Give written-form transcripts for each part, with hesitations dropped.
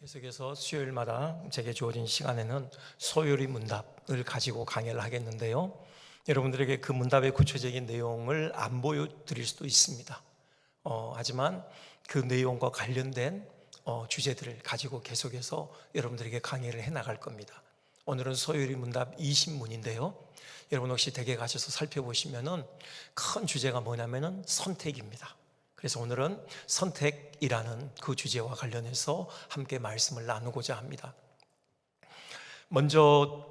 계속해서 수요일마다 제게 주어진 시간에는 소요리 문답을 가지고 강의를 하겠는데요. 여러분들에게 그 문답의 구체적인 내용을 안 보여드릴 수도 있습니다. 하지만 그 내용과 관련된 주제들을 가지고 계속해서 여러분들에게 강의를 해나갈 겁니다. 오늘은 소요리 문답 20문인데요. 여러분 혹시 댁에 가셔서 살펴보시면은 큰 주제가 뭐냐면은 선택입니다. 그래서 오늘은 선택이라는 그 주제와 관련해서 함께 말씀을 나누고자 합니다. 먼저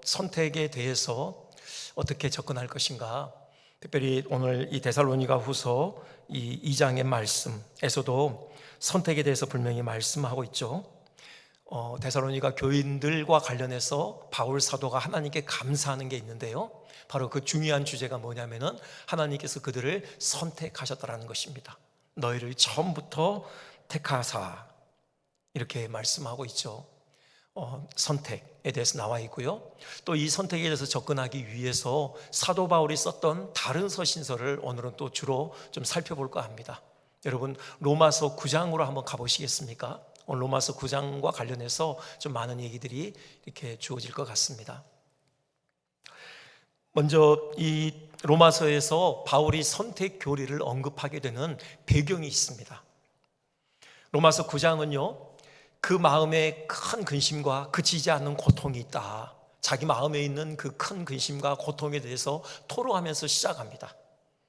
선택에 대해서 어떻게 접근할 것인가, 특별히 오늘 이 데살로니가 후서 이 2장의 말씀에서도 선택에 대해서 분명히 말씀하고 있죠. 데살로니가 교인들과 관련해서 바울 사도가 하나님께 감사하는 게 있는데요, 바로 그 중요한 주제가 뭐냐면은 하나님께서 그들을 선택하셨다라는 것입니다. 너희를 처음부터 택하사, 이렇게 말씀하고 있죠. 선택에 대해서 나와 있고요. 또 이 선택에 대해서 접근하기 위해서 사도 바울이 썼던 다른 서신서를 오늘은 또 주로 좀 살펴볼까 합니다. 여러분 로마서 9장으로 한번 가보시겠습니까? 오늘 로마서 9장과 관련해서 좀 많은 얘기들이 이렇게 주어질 것 같습니다. 먼저 이 로마서에서 바울이 선택 교리를 언급하게 되는 배경이 있습니다. 로마서 9장은요, 그 마음에 큰 근심과 그치지 않는 고통이 있다, 자기 마음에 있는 그 큰 근심과 고통에 대해서 토로하면서 시작합니다.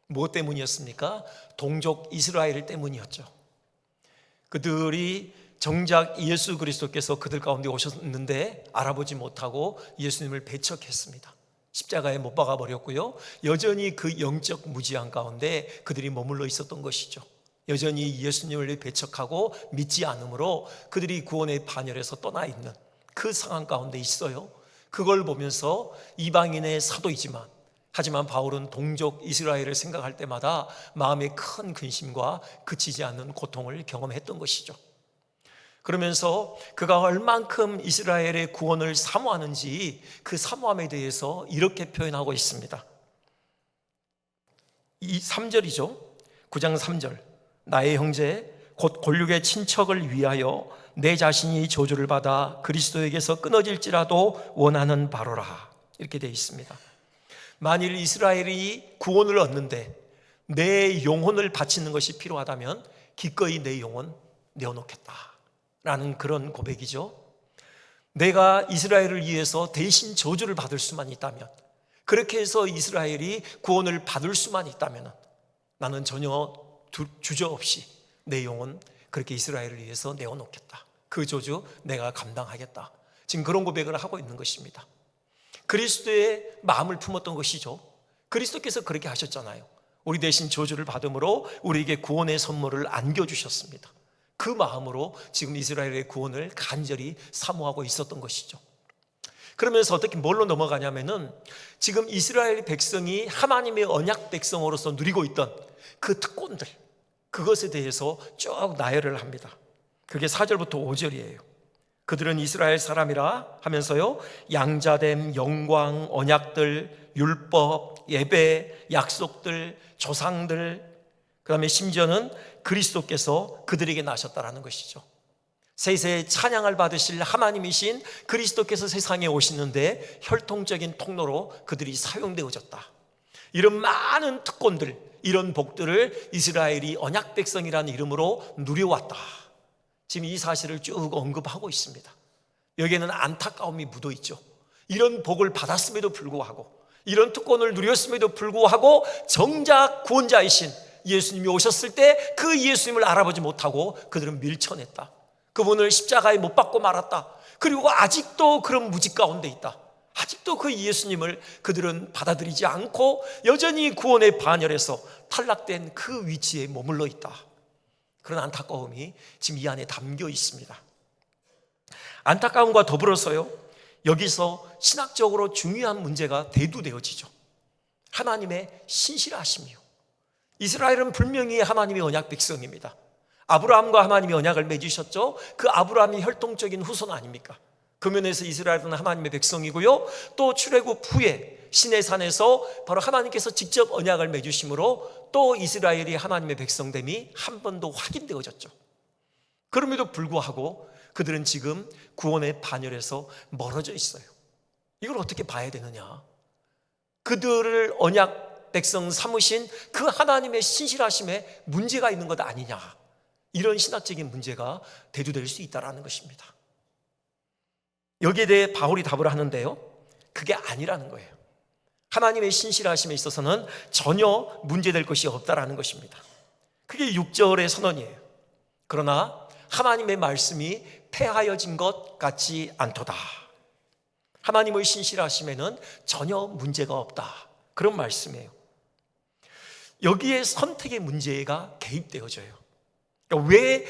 무엇 때문이었습니까? 동족 이스라엘 때문이었죠. 그들이 정작 예수 그리스도께서 그들 가운데 오셨는데 알아보지 못하고 예수님을 배척했습니다. 십자가에 못 박아 버렸고요, 여전히 그 영적 무지한 가운데 그들이 머물러 있었던 것이죠. 여전히 예수님을 배척하고 믿지 않으므로 그들이 구원의 반열에서 떠나 있는 그 상황 가운데 있어요. 그걸 보면서 이방인의 사도이지만, 하지만 바울은 동족 이스라엘을 생각할 때마다 마음에 큰 근심과 그치지 않는 고통을 경험했던 것이죠. 그러면서 그가 얼만큼 이스라엘의 구원을 사모하는지 그 사모함에 대해서 이렇게 표현하고 있습니다. 이 3절이죠 9장 3절, 나의 형제 곧 골육의 친척을 위하여 내 자신이 저주를 받아 그리스도에게서 끊어질지라도 원하는 바로라, 이렇게 되어 있습니다. 만일 이스라엘이 구원을 얻는데 내 영혼을 바치는 것이 필요하다면 기꺼이 내 영혼 내어놓겠다 라는 그런 고백이죠. 내가 이스라엘을 위해서 대신 저주를 받을 수만 있다면, 그렇게 해서 이스라엘이 구원을 받을 수만 있다면 나는 전혀 주저없이 내 영혼 그렇게 이스라엘을 위해서 내어놓겠다, 그 저주 내가 감당하겠다, 지금 그런 고백을 하고 있는 것입니다. 그리스도의 마음을 품었던 것이죠. 그리스도께서 그렇게 하셨잖아요. 우리 대신 저주를 받음으로 우리에게 구원의 선물을 안겨주셨습니다. 그 마음으로 지금 이스라엘의 구원을 간절히 사모하고 있었던 것이죠. 그러면서 어떻게 뭘로 넘어가냐면은 지금 이스라엘 백성이 하나님의 언약 백성으로서 누리고 있던 그 특권들, 그것에 대해서 쭉 나열을 합니다. 그게 4절부터 5절이에요. 그들은 이스라엘 사람이라 하면서요, 양자됨, 영광, 언약들, 율법, 예배, 약속들, 조상들, 그 다음에 심지어는 그리스도께서 그들에게 나셨다라는 것이죠. 세세의 찬양을 받으실 하나님이신 그리스도께서 세상에 오시는데 혈통적인 통로로 그들이 사용되어졌다. 이런 많은 특권들, 이런 복들을 이스라엘이 언약 백성이라는 이름으로 누려왔다. 지금 이 사실을 쭉 언급하고 있습니다. 여기에는 안타까움이 묻어 있죠. 이런 복을 받았음에도 불구하고, 이런 특권을 누렸음에도 불구하고 정작 구원자이신 예수님이 오셨을 때 그 예수님을 알아보지 못하고 그들은 밀쳐냈다. 그분을 십자가에 못 박고 말았다. 그리고 아직도 그런 무지 가운데 있다. 아직도 그 예수님을 그들은 받아들이지 않고 여전히 구원의 반열에서 탈락된 그 위치에 머물러 있다. 그런 안타까움이 지금 이 안에 담겨 있습니다. 안타까움과 더불어서요, 여기서 신학적으로 중요한 문제가 대두되어지죠. 하나님의 신실하심이요. 이스라엘은 분명히 하나님의 언약 백성입니다. 아브라함과 하나님이 언약을 맺으셨죠. 그 아브라함이 혈통적인 후손 아닙니까? 그 면에서 이스라엘은 하나님의 백성이고요, 또 출애굽 후에 시내산에서 바로 하나님께서 직접 언약을 맺으심으로 또 이스라엘이 하나님의 백성됨이 한 번 더 확인되어졌죠. 그럼에도 불구하고 그들은 지금 구원의 반열에서 멀어져 있어요. 이걸 어떻게 봐야 되느냐? 그들을 언약 백성 삼으신 그 하나님의 신실하심에 문제가 있는 것 아니냐, 이런 신학적인 문제가 대두될 수 있다는 것입니다. 여기에 대해 바울이 답을 하는데요, 그게 아니라는 거예요. 하나님의 신실하심에 있어서는 전혀 문제될 것이 없다라는 것입니다. 그게 6절의 선언이에요. 그러나 하나님의 말씀이 폐하여진 것 같지 않도다. 하나님의 신실하심에는 전혀 문제가 없다, 그런 말씀이에요. 여기에 선택의 문제가 개입되어져요. 그러니까 왜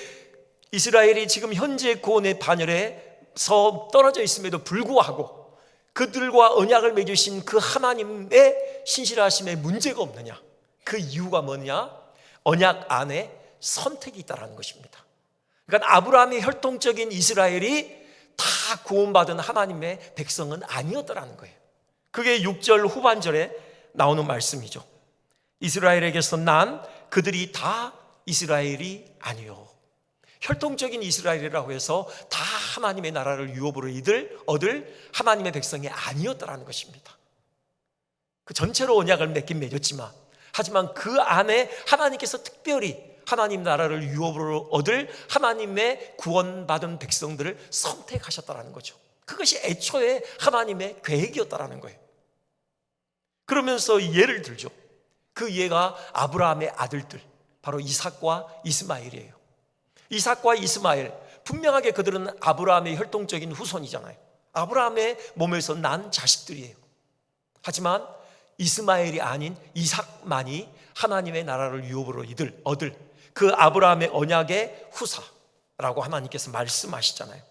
이스라엘이 지금 현재 구원의 반열에서 떨어져 있음에도 불구하고 그들과 언약을 맺으신 그 하나님의 신실하심에 문제가 없느냐? 그 이유가 뭐냐? 언약 안에 선택이 있다는 것입니다. 그러니까 아브라함의 혈통적인 이스라엘이 다 구원받은 하나님의 백성은 아니었다라는 거예요. 그게 6절 후반절에 나오는 말씀이죠. 이스라엘에게서 난 그들이 다 이스라엘이 아니요. 혈통적인 이스라엘이라고 해서 다 하나님의 나라를 유업으로 얻을 하나님의 백성이 아니었다라는 것입니다. 그 전체로 언약을 맺긴 맺었지만, 하지만 그 안에 하나님께서 특별히 하나님 나라를 유업으로 얻을 하나님의 구원받은 백성들을 선택하셨다라는 거죠. 그것이 애초에 하나님의 계획이었다라는 거예요. 그러면서 예를 들죠. 그 예가 아브라함의 아들들, 바로 이삭과 이스마엘이에요. 이삭과 이스마엘, 분명하게 그들은 아브라함의 혈통적인 후손이잖아요. 아브라함의 몸에서 난 자식들이에요. 하지만 이스마엘이 아닌 이삭만이 하나님의 나라를 유업으로 얻을 그 아브라함의 언약의 후사라고 하나님께서 말씀하시잖아요.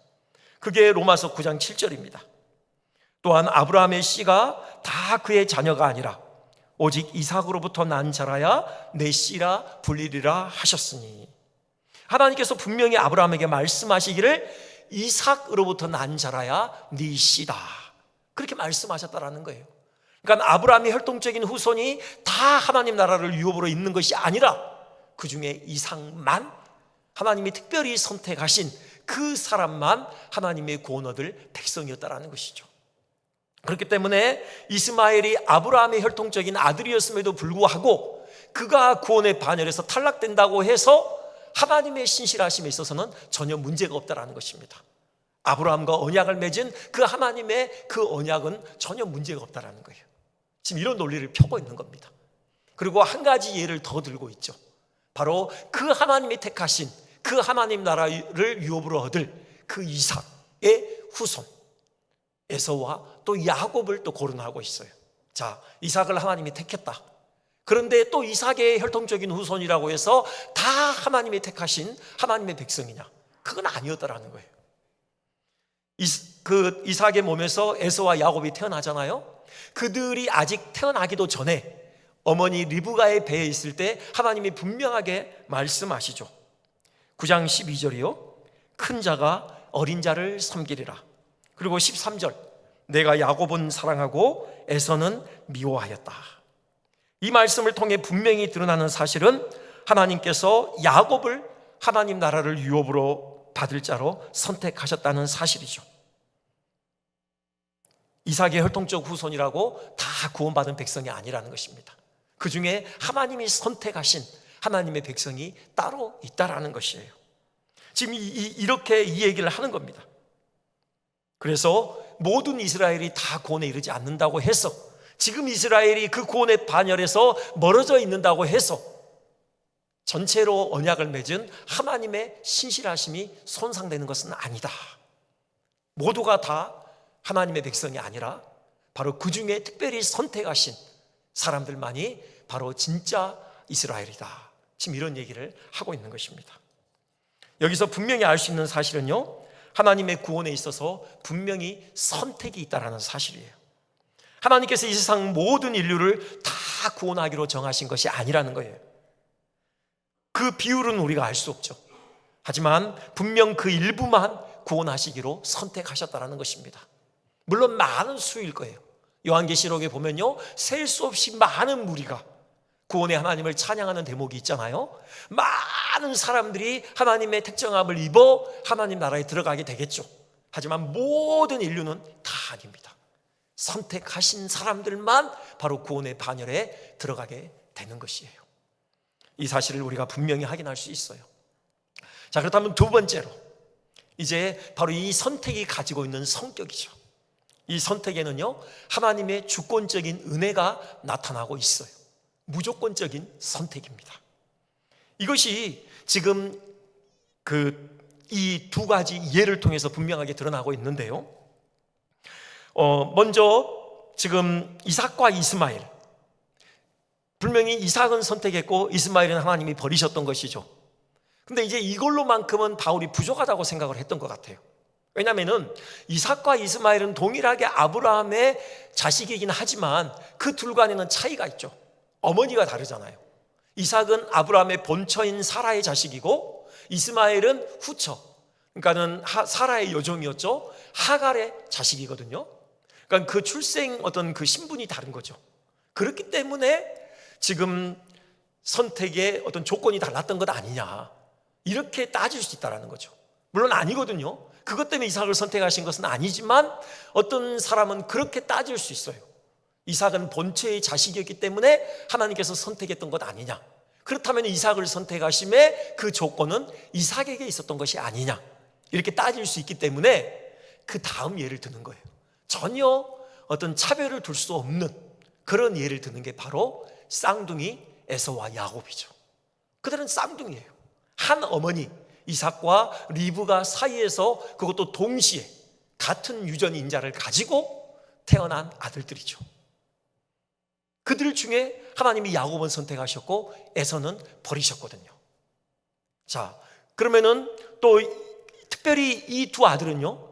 그게 로마서 9장 7절입니다. 또한 아브라함의 씨가 다 그의 자녀가 아니라 오직 이삭으로부터 난 자라야 내 씨라 불리리라 하셨으니, 하나님께서 분명히 아브라함에게 말씀하시기를 이삭으로부터 난 자라야 네 씨다, 그렇게 말씀하셨다라는 거예요. 그러니까 아브라함의 혈통적인 후손이 다 하나님 나라를 유업으로 있는 것이 아니라 그 중에 이삭만, 하나님이 특별히 선택하신 그 사람만 하나님의 구원 얻을 백성이었다라는 것이죠. 그렇기 때문에 이스마엘이 아브라함의 혈통적인 아들이었음에도 불구하고 그가 구원의 반열에서 탈락된다고 해서 하나님의 신실하심에 있어서는 전혀 문제가 없다라는 것입니다. 아브라함과 언약을 맺은 그 하나님의 그 언약은 전혀 문제가 없다라는 거예요. 지금 이런 논리를 펴고 있는 겁니다. 그리고 한 가지 예를 더 들고 있죠. 바로 그 하나님이 택하신 그 하나님 나라를 유업으로 얻을 그 이삭의 후손 에서와 또 야곱을 또 거론하고 있어요. 자, 이삭을 하나님이 택했다. 그런데 또 이삭의 혈통적인 후손이라고 해서 다 하나님이 택하신 하나님의 백성이냐? 그건 아니었다라는 거예요. 그 이삭의 몸에서 에서와 야곱이 태어나잖아요. 그들이 아직 태어나기도 전에 어머니 리브가의 배에 있을 때 하나님이 분명하게 말씀하시죠. 9장 12절이요. 큰 자가 어린 자를 섬기리라. 그리고 13절, 내가 야곱은 사랑하고 에서는 미워하였다. 이 말씀을 통해 분명히 드러나는 사실은 하나님께서 야곱을 하나님 나라를 유업으로 받을 자로 선택하셨다는 사실이죠. 이삭의 혈통적 후손이라고 다 구원받은 백성이 아니라는 것입니다. 그 중에 하나님이 선택하신 하나님의 백성이 따로 있다라는 것이에요. 지금 이렇게 이 얘기를 하는 겁니다. 그래서 모든 이스라엘이 다 구원에 이르지 않는다고 해서, 지금 이스라엘이 그 구원의 반열에서 멀어져 있는다고 해서 전체로 언약을 맺은 하나님의 신실하심이 손상되는 것은 아니다. 모두가 다 하나님의 백성이 아니라 바로 그 중에 특별히 선택하신 사람들만이 바로 진짜 이스라엘이다. 지금 이런 얘기를 하고 있는 것입니다. 여기서 분명히 알 수 있는 사실은요, 하나님의 구원에 있어서 분명히 선택이 있다는 사실이에요. 하나님께서 이 세상 모든 인류를 다 구원하기로 정하신 것이 아니라는 거예요. 그 비율은 우리가 알 수 없죠. 하지만 분명 그 일부만 구원하시기로 선택하셨다는 것입니다. 물론 많은 수일 거예요. 요한계시록에 보면요, 셀 수 없이 많은 무리가 구원의 하나님을 찬양하는 대목이 있잖아요. 많은 사람들이 하나님의 택정함을 입어 하나님 나라에 들어가게 되겠죠. 하지만 모든 인류는 다 아닙니다. 선택하신 사람들만 바로 구원의 반열에 들어가게 되는 것이에요. 이 사실을 우리가 분명히 확인할 수 있어요. 자, 그렇다면 두 번째로 이제 바로 이 선택이 가지고 있는 성격이죠. 이 선택에는요, 하나님의 주권적인 은혜가 나타나고 있어요. 무조건적인 선택입니다. 이것이 지금 이 두 가지 예를 통해서 분명하게 드러나고 있는데요. 먼저 지금 이삭과 이스마엘, 분명히 이삭은 선택했고 이스마엘은 하나님이 버리셨던 것이죠. 근데 이제 이걸로만큼은 바울이 부족하다고 생각을 했던 것 같아요. 왜냐하면 이삭과 이스마엘은 동일하게 아브라함의 자식이긴 하지만 그 둘 간에는 차이가 있죠. 어머니가 다르잖아요. 이삭은 아브라함의 본처인 사라의 자식이고 이스마엘은 후처, 그러니까는 사라의 여종이었죠. 하갈의 자식이거든요. 그러니까 그 출생 어떤 그 신분이 다른 거죠. 그렇기 때문에 지금 선택의 어떤 조건이 달랐던 것 아니냐, 이렇게 따질 수 있다는 거죠. 물론 아니거든요. 그것 때문에 이삭을 선택하신 것은 아니지만 어떤 사람은 그렇게 따질 수 있어요. 이삭은 본체의 자식이었기 때문에 하나님께서 선택했던 것 아니냐, 그렇다면 이삭을 선택하심의 그 조건은 이삭에게 있었던 것이 아니냐, 이렇게 따질 수 있기 때문에 그 다음 예를 드는 거예요. 전혀 어떤 차별을 둘 수 없는 그런 예를 드는 게 바로 쌍둥이 에서와 야곱이죠. 그들은 쌍둥이에요. 한 어머니 이삭과 리브가 사이에서, 그것도 동시에 같은 유전 인자를 가지고 태어난 아들들이죠. 그들 중에 하나님이 야곱은 선택하셨고 에서는 버리셨거든요. 자, 그러면은 또 특별히 이 두 아들은요,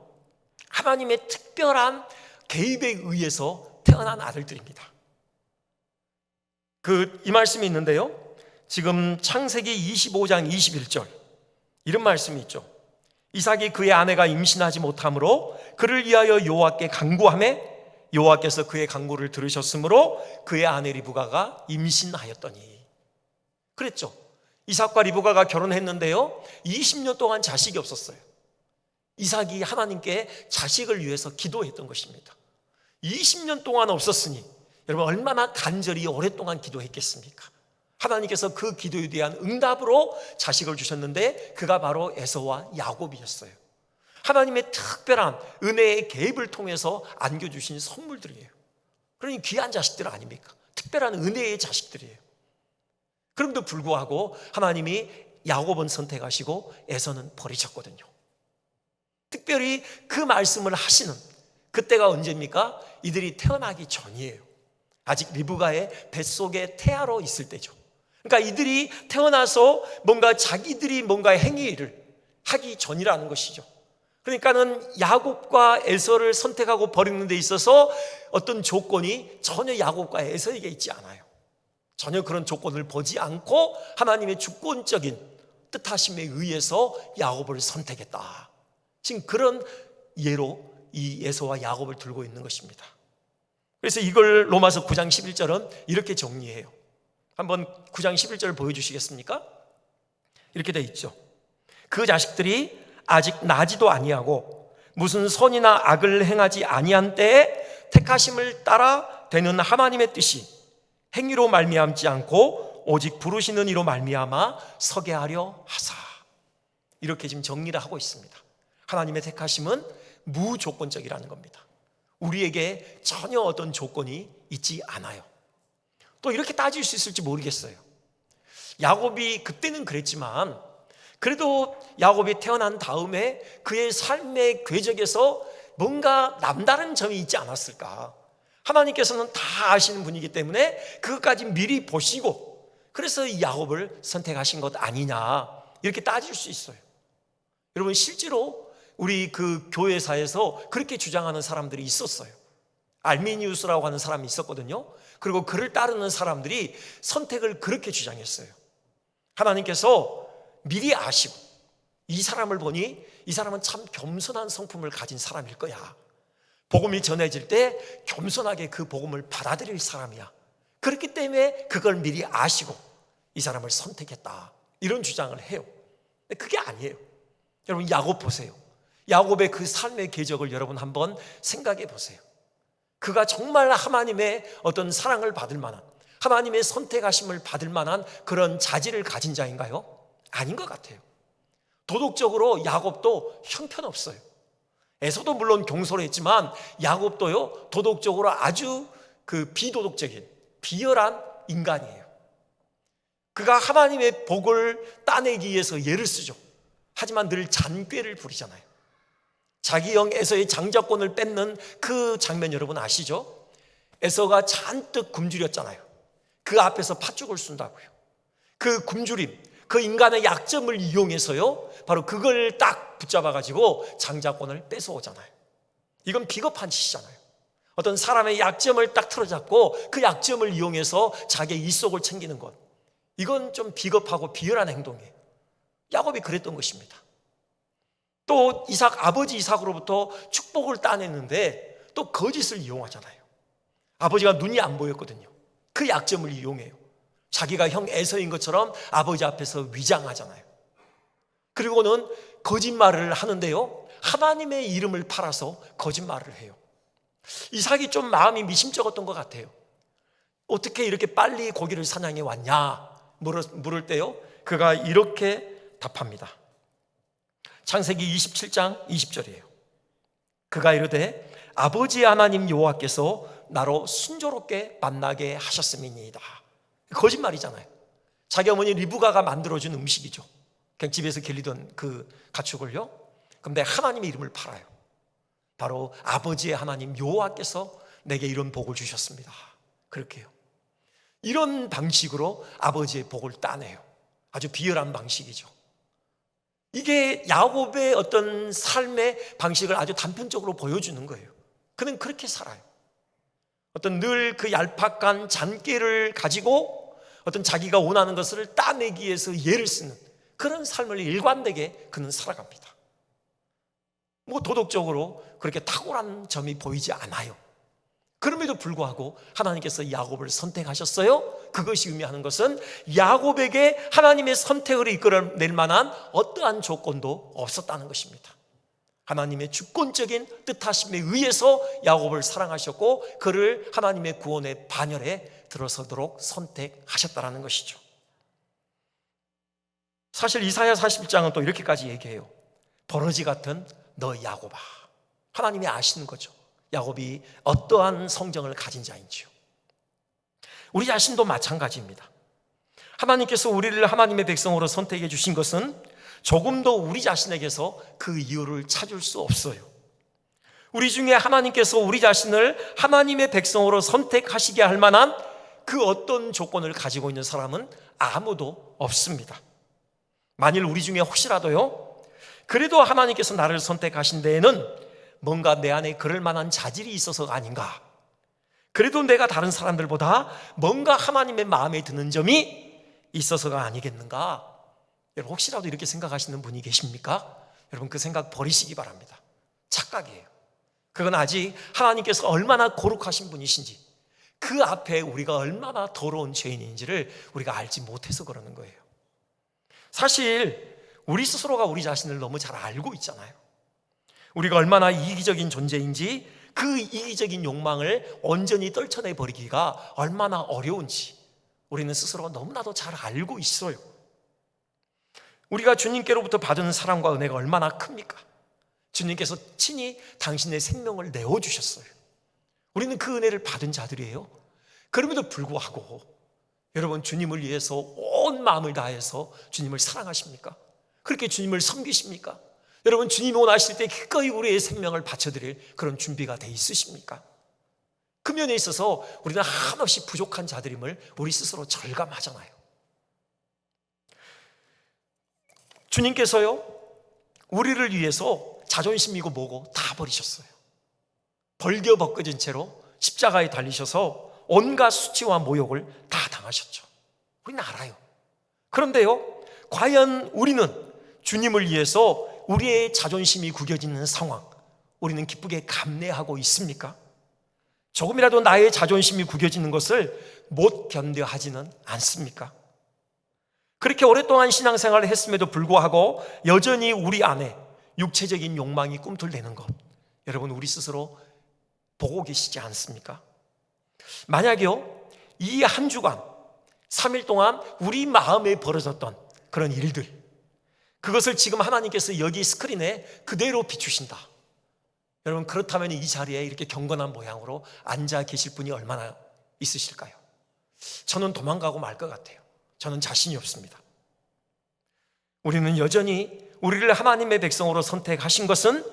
하나님의 특별한 개입에 의해서 태어난 아들들입니다. 이 말씀이 있는데요, 지금 창세기 25장 21절 이런 말씀이 있죠. 이삭이 그의 아내가 임신하지 못함으로 그를 위하여 여호와께 간구하매 여호와께서 그의 간구를 들으셨으므로 그의 아내 리브가가 임신하였더니. 그랬죠. 이삭과 리브가가 결혼했는데요, 20년 동안 자식이 없었어요. 이삭이 하나님께 자식을 위해서 기도했던 것입니다. 20년 동안 없었으니 여러분 얼마나 간절히 오랫동안 기도했겠습니까? 하나님께서 그 기도에 대한 응답으로 자식을 주셨는데 그가 바로 에서와 야곱이었어요. 하나님의 특별한 은혜의 개입을 통해서 안겨주신 선물들이에요. 그러니 귀한 자식들 아닙니까? 특별한 은혜의 자식들이에요. 그럼에도 불구하고 하나님이 야곱은 선택하시고 에서는 버리셨거든요. 특별히 그 말씀을 하시는 그때가 언제입니까? 이들이 태어나기 전이에요. 아직 리브가의 뱃속에 태아로 있을 때죠. 그러니까 이들이 태어나서 자기들이 뭔가 행위를 하기 전이라는 것이죠. 그러니까는 야곱과 에서를 선택하고 버리는 데 있어서 어떤 조건이 전혀 야곱과 에서에게 있지 않아요. 전혀 그런 조건을 보지 않고 하나님의 주권적인 뜻하심에 의해서 야곱을 선택했다. 지금 그런 예로 이 에서와 야곱을 들고 있는 것입니다. 그래서 이걸 로마서 9장 11절은 이렇게 정리해요. 한번 9장 11절 보여주시겠습니까? 이렇게 돼 있죠. 그 자식들이 아직 나지도 아니하고 무슨 선이나 악을 행하지 아니한 때에 택하심을 따라 되는 하나님의 뜻이 행위로 말미암지 않고 오직 부르시는 이로 말미암아 서게 하려 하사. 이렇게 지금 정리를 하고 있습니다. 하나님의 택하심은 무조건적이라는 겁니다. 우리에게 전혀 어떤 조건이 있지 않아요. 또 이렇게 따질 수 있을지 모르겠어요. 야곱이 그때는 그랬지만 그래도 야곱이 태어난 다음에 그의 삶의 궤적에서 뭔가 남다른 점이 있지 않았을까. 하나님께서는 다 아시는 분이기 때문에 그것까지 미리 보시고 그래서 이 야곱을 선택하신 것 아니냐, 이렇게 따질 수 있어요. 여러분 실제로 우리 그 교회사에서 그렇게 주장하는 사람들이 있었어요. 알미니우스라고 하는 사람이 있었거든요. 그리고 그를 따르는 사람들이 선택을 그렇게 주장했어요. 하나님께서 미리 아시고 이 사람을 보니 이 사람은 참 겸손한 성품을 가진 사람일 거야. 복음이 전해질 때 겸손하게 그 복음을 받아들일 사람이야. 그렇기 때문에 그걸 미리 아시고 이 사람을 선택했다, 이런 주장을 해요. 그게 아니에요. 여러분, 야곱 보세요. 야곱의 그 삶의 궤적을 여러분 한번 생각해 보세요. 그가 정말 하나님의 어떤 사랑을 받을 만한, 하나님의 선택하심을 받을 만한 그런 자질을 가진 자인가요? 아닌 것 같아요. 도덕적으로 야곱도 형편없어요. 에서도 물론 경솔했지만 야곱도요, 도덕적으로 아주 비도덕적인 비열한 인간이에요. 그가 하나님의 복을 따내기 위해서 예를 쓰죠. 하지만 늘 잔꾀를 부리잖아요. 자기 형 에서의 장자권을 뺏는 그 장면 여러분 아시죠? 에서가 잔뜩 굶주렸잖아요. 그 앞에서 팥죽을 쏜다고요. 그 굶주림, 그 인간의 약점을 이용해서요, 바로 그걸 딱 붙잡아가지고 장자권을 뺏어오잖아요. 이건 비겁한 짓이잖아요. 어떤 사람의 약점을 딱 틀어잡고 그 약점을 이용해서 자기의 이속을 챙기는 것, 이건 좀 비겁하고 비열한 행동이에요. 야곱이 그랬던 것입니다. 또 아버지 이삭으로부터 축복을 따냈는데 또 거짓을 이용하잖아요. 아버지가 눈이 안 보였거든요. 그 약점을 이용해요. 자기가 형 에서인 것처럼 아버지 앞에서 위장하잖아요. 그리고는 거짓말을 하는데요, 하나님의 이름을 팔아서 거짓말을 해요. 이삭이 좀 마음이 미심쩍었던 것 같아요. 어떻게 이렇게 빨리 고기를 사냥해 왔냐 물을 때요, 그가 이렇게 답합니다. 창세기 27장 20절이에요. 그가 이르되 아버지 하나님 여호와께서 나로 순조롭게 만나게 하셨음이니이다. 거짓말이잖아요. 자기 어머니 리브가가 만들어준 음식이죠. 그냥 집에서 길리던 그 가축을요. 그런데 하나님의 이름을 팔아요. 바로 아버지의 하나님 여호와께서 내게 이런 복을 주셨습니다. 그렇게 해요. 이런 방식으로 아버지의 복을 따내요. 아주 비열한 방식이죠. 이게 야곱의 어떤 삶의 방식을 아주 단편적으로 보여주는 거예요. 그는 그렇게 살아요. 어떤 늘 그 얄팍한 잔꾀를 가지고 어떤 자기가 원하는 것을 따내기 위해서 예를 쓰는 그런 삶을 일관되게 그는 살아갑니다. 도덕적으로 그렇게 탁월한 점이 보이지 않아요. 그럼에도 불구하고 하나님께서 야곱을 선택하셨어요. 그것이 의미하는 것은 야곱에게 하나님의 선택을 이끌어낼 만한 어떠한 조건도 없었다는 것입니다. 하나님의 주권적인 뜻하심에 의해서 야곱을 사랑하셨고 그를 하나님의 구원의 반열에 들어서도록 선택하셨다는 것이죠. 사실 이사야 41장은 또 이렇게까지 얘기해요. 버러지 같은 너 야곱아. 하나님이 아시는 거죠. 야곱이 어떠한 성정을 가진 자인지요. 우리 자신도 마찬가지입니다. 하나님께서 우리를 하나님의 백성으로 선택해 주신 것은 조금도 우리 자신에게서 그 이유를 찾을 수 없어요. 우리 중에 하나님께서 우리 자신을 하나님의 백성으로 선택하시게 할 만한 그 어떤 조건을 가지고 있는 사람은 아무도 없습니다. 만일 우리 중에 혹시라도요, 그래도 하나님께서 나를 선택하신 데에는 뭔가 내 안에 그럴 만한 자질이 있어서가 아닌가, 그래도 내가 다른 사람들보다 뭔가 하나님의 마음에 드는 점이 있어서가 아니겠는가. 여러분 혹시라도 이렇게 생각하시는 분이 계십니까? 여러분 그 생각 버리시기 바랍니다. 착각이에요. 그건 아직 하나님께서 얼마나 거룩하신 분이신지, 그 앞에 우리가 얼마나 더러운 죄인인지를 우리가 알지 못해서 그러는 거예요. 사실 우리 스스로가 우리 자신을 너무 잘 알고 있잖아요. 우리가 얼마나 이기적인 존재인지, 그 이기적인 욕망을 온전히 떨쳐내버리기가 얼마나 어려운지 우리는 스스로가 너무나도 잘 알고 있어요. 우리가 주님께로부터 받은 사랑과 은혜가 얼마나 큽니까? 주님께서 친히 당신의 생명을 내어주셨어요. 우리는 그 은혜를 받은 자들이에요. 그럼에도 불구하고 여러분, 주님을 위해서 온 마음을 다해서 주님을 사랑하십니까? 그렇게 주님을 섬기십니까? 여러분, 주님이 원하실 때 기꺼이 우리의 생명을 바쳐드릴 그런 준비가 돼 있으십니까? 그 면에 있어서 우리는 한없이 부족한 자들임을 우리 스스로 절감하잖아요. 주님께서요, 우리를 위해서 자존심이고 뭐고 다 버리셨어요. 벌겨벗겨진 채로 십자가에 달리셔서 온갖 수치와 모욕을 다 당하셨죠. 우리는 알아요. 그런데요, 과연 우리는 주님을 위해서 우리의 자존심이 구겨지는 상황, 우리는 기쁘게 감내하고 있습니까? 조금이라도 나의 자존심이 구겨지는 것을 못 견뎌 하지는 않습니까? 그렇게 오랫동안 신앙생활을 했음에도 불구하고 여전히 우리 안에 육체적인 욕망이 꿈틀대는 것, 여러분 우리 스스로 보고 계시지 않습니까? 만약요 이 한 주간 3일 동안 우리 마음에 벌어졌던 그런 일들, 그것을 지금 하나님께서 여기 스크린에 그대로 비추신다. 여러분 그렇다면 이 자리에 이렇게 경건한 모양으로 앉아 계실 분이 얼마나 있으실까요? 저는 도망가고 말 것 같아요. 저는 자신이 없습니다. 우리는 여전히 우리를 하나님의 백성으로 선택하신 것은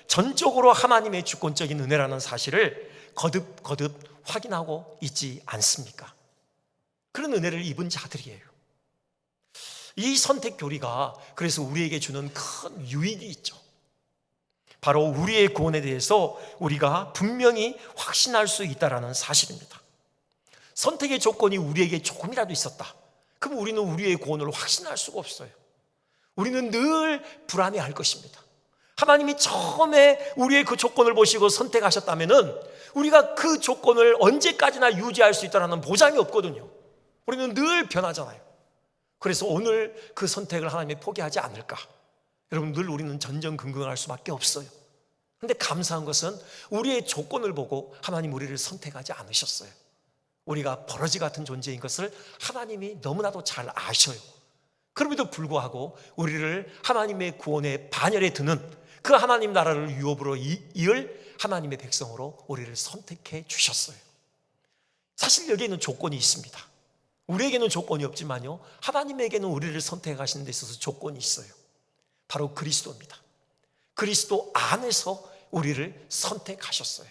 전적으로 하나님의 주권적인 은혜라는 사실을 거듭거듭 확인하고 있지 않습니까? 그런 은혜를 입은 자들이에요. 이 선택 교리가 그래서 우리에게 주는 큰 유익이 있죠. 바로 우리의 구원에 대해서 우리가 분명히 확신할 수 있다는 사실입니다. 선택의 조건이 우리에게 조금이라도 있었다, 그럼 우리는 우리의 구원을 확신할 수가 없어요. 우리는 늘 불안해할 것입니다. 하나님이 처음에 우리의 그 조건을 보시고 선택하셨다면 우리가 그 조건을 언제까지나 유지할 수 있다는 보장이 없거든요. 우리는 늘 변하잖아요. 그래서 오늘 그 선택을 하나님이 포기하지 않을까? 여러분 늘 우리는 전전긍긍할 수밖에 없어요. 그런데 감사한 것은 우리의 조건을 보고 하나님 우리를 선택하지 않으셨어요. 우리가 버러지 같은 존재인 것을 하나님이 너무나도 잘 아셔요. 그럼에도 불구하고 우리를 하나님의 구원의 반열에 드는 그 하나님 나라를 유업으로 이을 하나님의 백성으로 우리를 선택해 주셨어요. 사실 여기에는 조건이 있습니다. 우리에게는 조건이 없지만요 하나님에게는 우리를 선택하시는 데 있어서 조건이 있어요. 바로 그리스도입니다. 그리스도 안에서 우리를 선택하셨어요.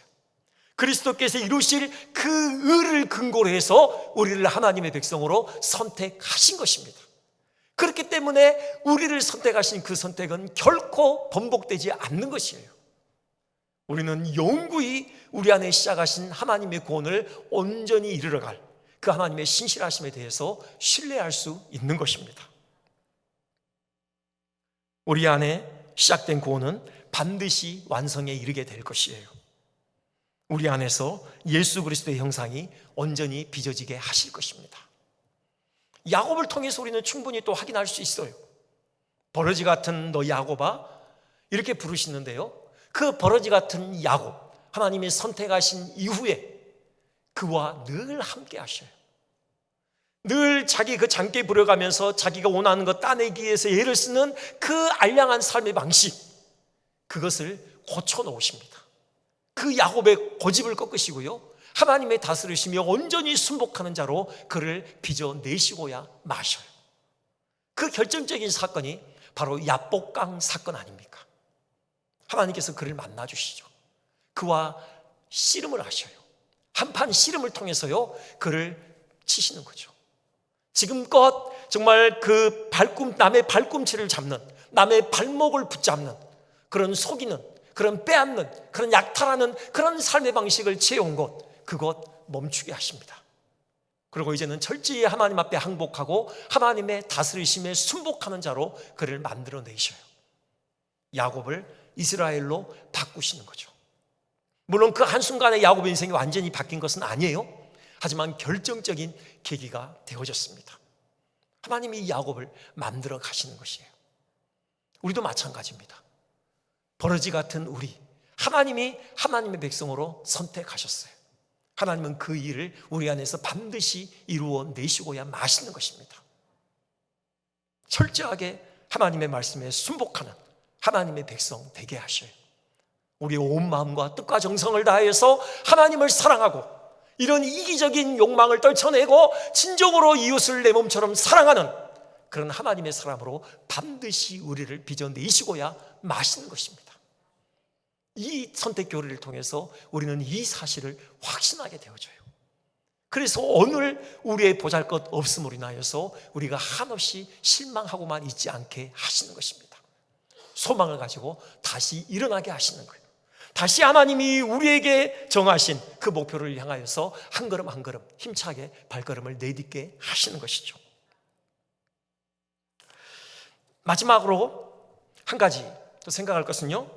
그리스도께서 이루실 그 의를 근거로 해서 우리를 하나님의 백성으로 선택하신 것입니다. 그렇기 때문에 우리를 선택하신 그 선택은 결코 번복되지 않는 것이에요. 우리는 영구히 우리 안에 시작하신 하나님의 구원을 온전히 이르러갈 그 하나님의 신실하심에 대해서 신뢰할 수 있는 것입니다. 우리 안에 시작된 구원은 반드시 완성에 이르게 될 것이에요. 우리 안에서 예수 그리스도의 형상이 온전히 빚어지게 하실 것입니다. 야곱을 통해서 우리는 충분히 또 확인할 수 있어요. 버러지 같은 너 야곱아 이렇게 부르시는데요, 그 버러지 같은 야곱, 하나님이 선택하신 이후에 그와 늘 함께 하셔요. 늘 자기 그 장께 부려가면서 자기가 원하는 것 따내기 위해서 애를 쓰는 그 알량한 삶의 방식, 그것을 고쳐놓으십니다. 그 야곱의 고집을 꺾으시고요 하나님의 다스리시며 온전히 순복하는 자로 그를 빚어내시고야 마셔요. 그 결정적인 사건이 바로 야복강 사건 아닙니까? 하나님께서 그를 만나주시죠. 그와 씨름을 하셔요. 한판 씨름을 통해서요 그를 치시는 거죠. 지금껏 정말 그 남의 발꿈치를 잡는, 남의 발목을 붙잡는, 그런 속이는, 그런 빼앗는, 그런 약탈하는 그런 삶의 방식을 취해온 그것 멈추게 하십니다. 그리고 이제는 철저히 하나님 앞에 항복하고 하나님의 다스리심에 순복하는 자로 그를 만들어내셔요. 야곱을 이스라엘로 바꾸시는 거죠. 물론 그 한순간에 야곱의 인생이 완전히 바뀐 것은 아니에요. 하지만 결정적인 계기가 되어졌습니다. 하나님이 이 야곱을 만들어 가시는 것이에요. 우리도 마찬가지입니다. 버러지 같은 우리, 하나님이 하나님의 백성으로 선택하셨어요. 하나님은 그 일을 우리 안에서 반드시 이루어 내시고야 마시는 것입니다. 철저하게 하나님의 말씀에 순복하는 하나님의 백성 되게 하셔요. 우리의 온 마음과 뜻과 정성을 다해서 하나님을 사랑하고 이런 이기적인 욕망을 떨쳐내고 진정으로 이웃을 내 몸처럼 사랑하는 그런 하나님의 사람으로 반드시 우리를 빚어내시고야 마시는 것입니다. 이 선택 교리를 통해서 우리는 이 사실을 확신하게 되어져요. 그래서 오늘 우리의 보잘것없음으로 인하여서 우리가 한없이 실망하고만 있지 않게 하시는 것입니다. 소망을 가지고 다시 일어나게 하시는 거예요. 다시 하나님이 우리에게 정하신 그 목표를 향하여서 한 걸음 한 걸음 힘차게 발걸음을 내딛게 하시는 것이죠. 마지막으로 한 가지 또 생각할 것은요,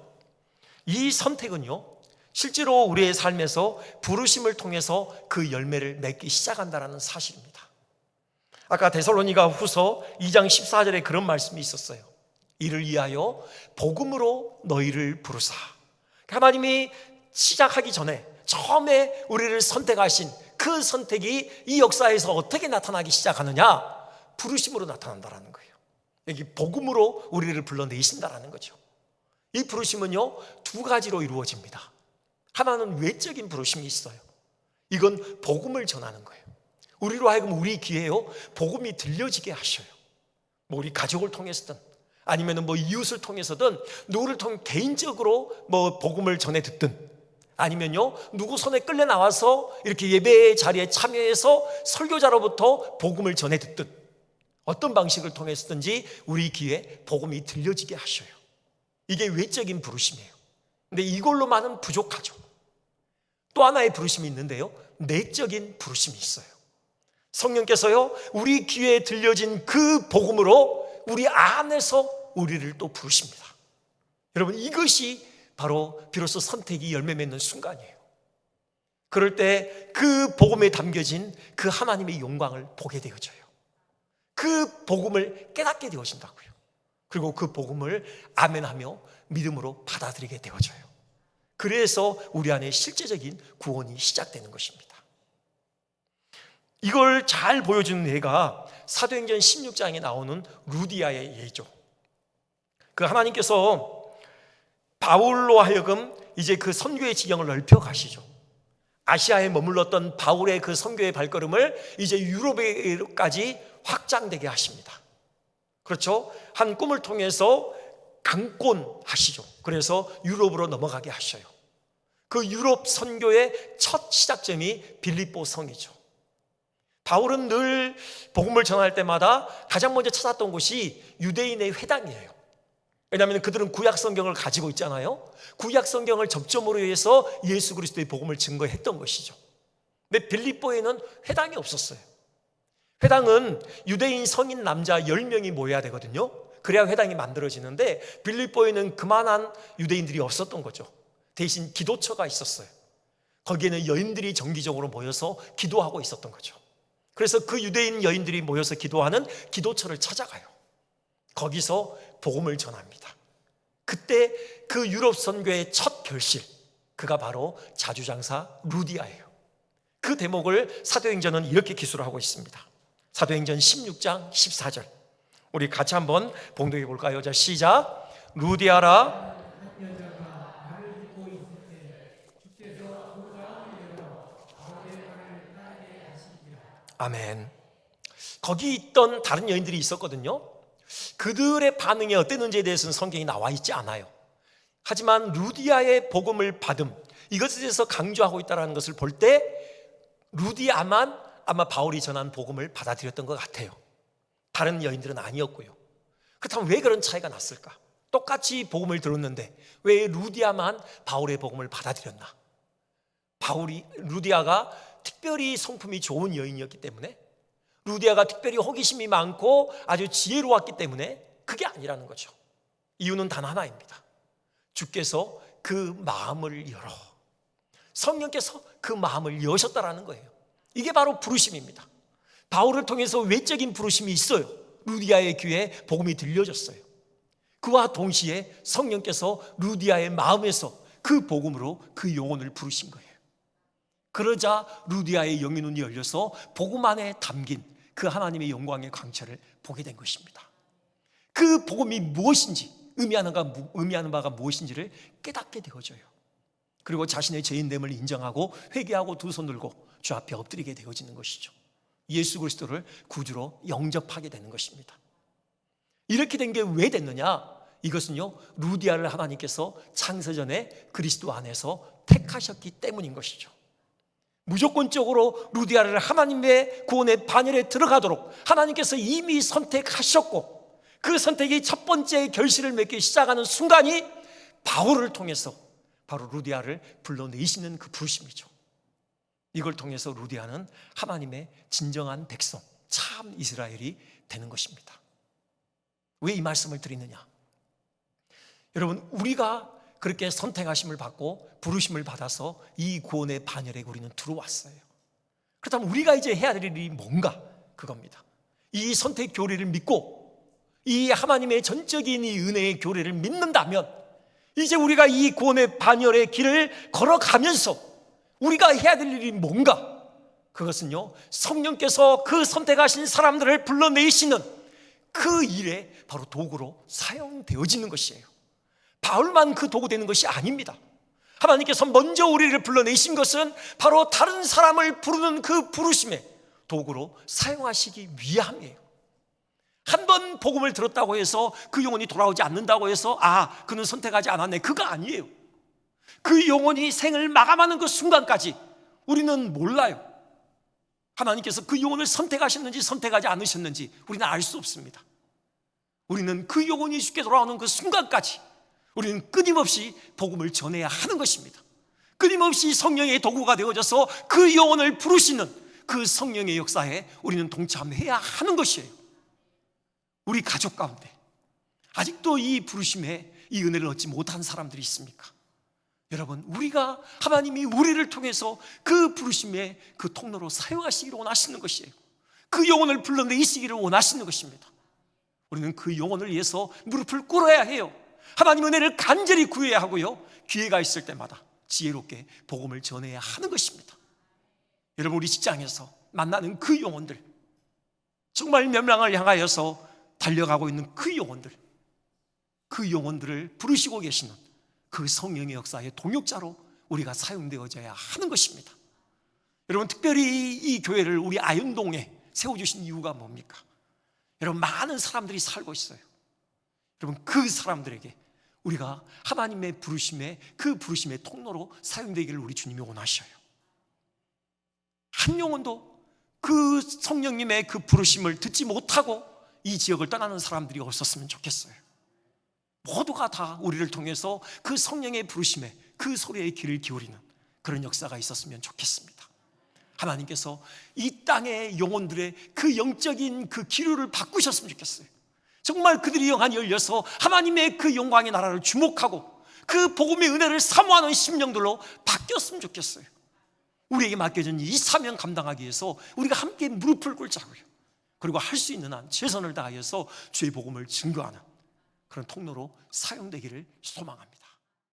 이 선택은요 실제로 우리의 삶에서 부르심을 통해서 그 열매를 맺기 시작한다는 사실입니다. 아까 데살로니가 후서 2장 14절에 그런 말씀이 있었어요. 이를 위하여 복음으로 너희를 부르사. 하나님이 시작하기 전에 처음에 우리를 선택하신 그 선택이 이 역사에서 어떻게 나타나기 시작하느냐? 부르심으로 나타난다는 거예요. 여기 복음으로 우리를 불러내신다는 거죠. 이 부르심은요, 두 가지로 이루어집니다. 하나는 외적인 부르심이 있어요. 이건 복음을 전하는 거예요. 우리로 하여금 우리 귀에요, 복음이 들려지게 하셔요. 우리 가족을 통해서든 아니면 이웃을 통해서든 누구를 통해 개인적으로 복음을 전해 듣든 아니면요, 누구 손에 끌려 나와서 이렇게 예배 자리에 참여해서 설교자로부터 복음을 전해 듣든 어떤 방식을 통해서든지 우리 귀에 복음이 들려지게 하셔요. 이게 외적인 부르심이에요. 근데 이걸로만은 부족하죠. 또 하나의 부르심이 있는데요, 내적인 부르심이 있어요. 성령께서요, 우리 귀에 들려진 그 복음으로 우리 안에서 우리를 또 부르십니다. 여러분, 이것이 바로 비로소 선택이 열매 맺는 순간이에요. 그럴 때 그 복음에 담겨진 그 하나님의 영광을 보게 되어져요. 그 복음을 깨닫게 되어진다고요. 그리고 그 복음을 아멘하며 믿음으로 받아들이게 되어져요. 그래서 우리 안에 실제적인 구원이 시작되는 것입니다. 이걸 잘 보여주는 예가 사도행전 16장에 나오는 루디아의 예죠. 그 하나님께서 바울로 하여금 이제 그 선교의 지경을 넓혀 가시죠. 아시아에 머물렀던 바울의 그 선교의 발걸음을 이제 유럽에까지 확장되게 하십니다. 그렇죠? 한 꿈을 통해서 강권하시죠. 그래서 유럽으로 넘어가게 하셔요. 그 유럽 선교의 첫 시작점이 빌립보 성이죠. 바울은 늘 복음을 전할 때마다 가장 먼저 찾았던 곳이 유대인의 회당이에요. 왜냐하면 그들은 구약 성경을 가지고 있잖아요. 구약 성경을 접점으로 해서 예수 그리스도의 복음을 증거했던 것이죠. 근데 빌립보에는 회당이 없었어요. 회당은 유대인 성인 남자 10명이 모여야 되거든요. 그래야 회당이 만들어지는데 빌립보에는 그만한 유대인들이 없었던 거죠. 대신 기도처가 있었어요. 거기에는 여인들이 정기적으로 모여서 기도하고 있었던 거죠. 그래서 그 유대인 여인들이 모여서 기도하는 기도처를 찾아가요. 거기서 복음을 전합니다. 그때 그 유럽 선교의 첫 결실, 그가 바로 자주장사 루디아예요. 그 대목을 사도행전은 이렇게 기술을 하고 있습니다. 사도행전 16장 14절, 우리 같이 한번 봉독해 볼까요? 자, 시작. 루디아라 아멘. 거기 있던 다른 여인들이 있었거든요. 그들의 반응이 어땠는지에 대해서는 성경이 나와 있지 않아요. 하지만 루디아의 복음을 받음, 이것에 대해서 강조하고 있다는 것을 볼 때 루디아만 아마 바울이 전한 복음을 받아들였던 것 같아요. 다른 여인들은 아니었고요. 그렇다면 왜 그런 차이가 났을까? 똑같이 복음을 들었는데 왜 루디아만 바울의 복음을 받아들였나? 루디아가 특별히 성품이 좋은 여인이었기 때문에, 루디아가 특별히 호기심이 많고 아주 지혜로웠기 때문에 그게 아니라는 거죠. 이유는 단 하나입니다. 주께서 그 마음을 열어, 성령께서 그 마음을 여셨다라는 거예요. 이게 바로 부르심입니다. 바울을 통해서 외적인 부르심이 있어요. 루디아의 귀에 복음이 들려졌어요. 그와 동시에 성령께서 루디아의 마음에서 그 복음으로 그 영혼을 부르신 거예요. 그러자 루디아의 영의 눈이 열려서 복음 안에 담긴 그 하나님의 영광의 광채를 보게 된 것입니다. 그 복음이 무엇인지, 의미하는 바가 무엇인지를 깨닫게 되어져요. 그리고 자신의 죄인됨을 인정하고 회개하고 두 손 들고 주 앞에 엎드리게 되어지는 것이죠. 예수 그리스도를 구주로 영접하게 되는 것입니다. 이렇게 된 게 왜 됐느냐? 이것은요, 루디아를 하나님께서 창세전에 그리스도 안에서 택하셨기 때문인 것이죠. 무조건적으로 루디아를 하나님의 구원의 반열에 들어가도록 하나님께서 이미 선택하셨고, 그 선택이 첫 번째 결실을 맺기 시작하는 순간이 바울을 통해서 바로 루디아를 불러내시는 그 부르심이죠. 이걸 통해서 루디아는 하나님의 진정한 백성, 참 이스라엘이 되는 것입니다. 왜 이 말씀을 드리느냐? 여러분, 우리가 그렇게 선택하심을 받고 부르심을 받아서 이 구원의 반열에 우리는 들어왔어요. 그렇다면 우리가 이제 해야 될 일이 뭔가? 그겁니다. 이 선택 교리를 믿고 이 하나님의 전적인 이 은혜의 교리를 믿는다면 이제 우리가 이 구원의 반열의 길을 걸어가면서 우리가 해야 될 일이 뭔가? 그것은요, 성령께서 그 선택하신 사람들을 불러내시는 그 일에 바로 도구로 사용되어지는 것이에요. 바울만 그 도구 되는 것이 아닙니다. 하나님께서 먼저 우리를 불러내신 것은 바로 다른 사람을 부르는 그 부르심의 도구로 사용하시기 위함이에요. 한 번 복음을 들었다고 해서 그 영혼이 돌아오지 않는다고 해서 그는 선택하지 않았네, 그거 아니에요. 그 영혼이 생을 마감하는 그 순간까지 우리는 몰라요. 하나님께서 그 영혼을 선택하셨는지 선택하지 않으셨는지 우리는 알 수 없습니다. 우리는 그 영혼이 죽게 돌아오는 그 순간까지 우리는 끊임없이 복음을 전해야 하는 것입니다. 끊임없이 성령의 도구가 되어져서 그 영혼을 부르시는 그 성령의 역사에 우리는 동참해야 하는 것이에요. 우리 가족 가운데 아직도 이 부르심에 이 은혜를 얻지 못한 사람들이 있습니까? 여러분, 우리가 하나님이 우리를 통해서 그 부르심의 그 통로로 사용하시기를 원하시는 것이에요. 그 영혼을 불러내시기를 원하시는 것입니다. 우리는 그 영혼을 위해서 무릎을 꿇어야 해요. 하나님 은혜를 간절히 구해야 하고요, 기회가 있을 때마다 지혜롭게 복음을 전해야 하는 것입니다. 여러분, 우리 직장에서 만나는 그 영혼들, 정말 멸망을 향하여서 달려가고 있는 그 영혼들을 부르시고 계시는 그 성령의 역사의 동역자로 우리가 사용되어져야 하는 것입니다. 여러분, 특별히 이 교회를 우리 아현동에 세워주신 이유가 뭡니까? 여러분, 많은 사람들이 살고 있어요. 여러분, 그 사람들에게 우리가 하나님의 부르심의 그 부르심의 통로로 사용되기를 우리 주님이 원하셔요. 한 영혼도 그 성령님의 그 부르심을 듣지 못하고 이 지역을 떠나는 사람들이 없었으면 좋겠어요. 모두가 다 우리를 통해서 그 성령의 부르심에 그 소리의 귀를 기울이는 그런 역사가 있었으면 좋겠습니다. 하나님께서 이 땅의 영혼들의 그 영적인 그 기류를 바꾸셨으면 좋겠어요. 정말 그들이 영안이 열려서 하나님의 그 영광의 나라를 주목하고 그 복음의 은혜를 사모하는 심령들로 바뀌었으면 좋겠어요. 우리에게 맡겨진 이 사명 감당하기 위해서 우리가 함께 무릎을 꿇자고요. 그리고 할 수 있는 한 최선을 다하여서 주의 복음을 증거하는 그런 통로로 사용되기를 소망합니다.